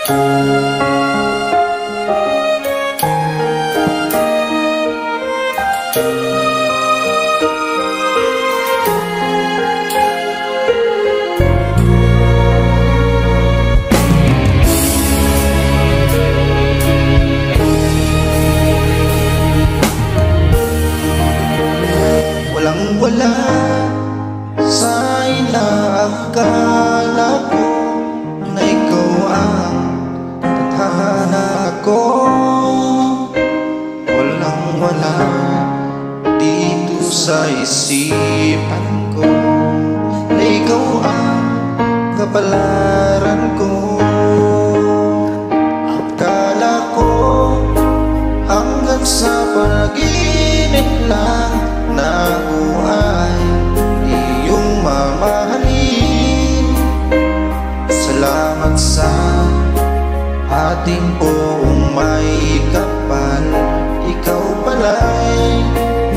Walang-wala sa inaakala ko na ikaw ang tadhana ko. Walang-wala dito sa isipan ko na ikaw ang kapalaran ko. Akala ko hanggang sa panaginip lang na ako ay iyong mamahalin. Salamat sa ating buong may kapal, ikaw pala'y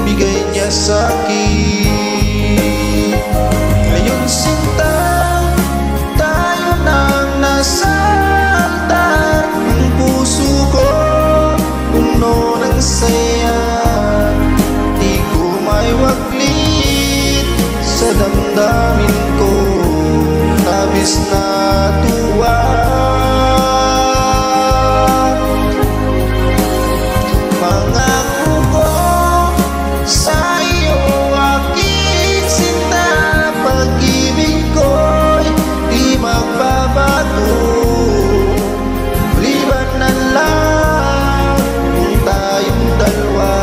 bigay niya sa'kin. Ngayon sinta, tayo nang nasa altar. Ang puso ko puno ng saya, waglit sa damdamin ko, labis na tuwa. Pangako ko sa iyo, aking sinta, pag-ibig ko'y di magbabago. Liban na lang kung tayong dalawa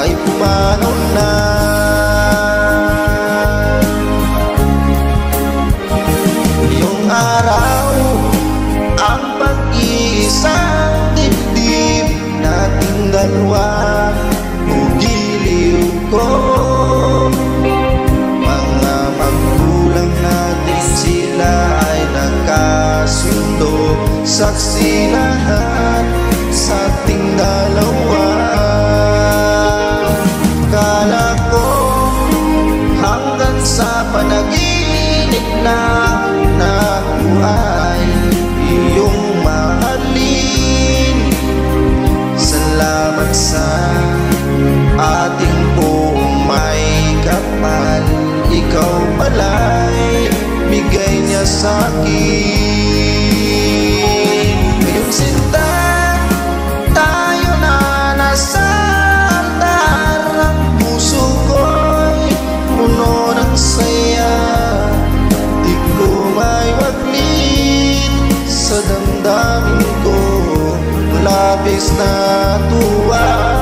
ay pumanaw na. Yung araw ang pag-iisang dibdib nating dalawa, giliw ko. Mga magulang natin, sila ay nakasundo, saksi lahat sa ating dalawa. Akala ko hanggang sa panaginip lang na ako ay iyong mahalin. Salamat sa ating buong may kapal, ikaw pala'y bigay niya sa'kin. Ngayong sinta, tayo na nasa puno ng saya, di ko may waglit sa damdamin ko, labis na tuwa.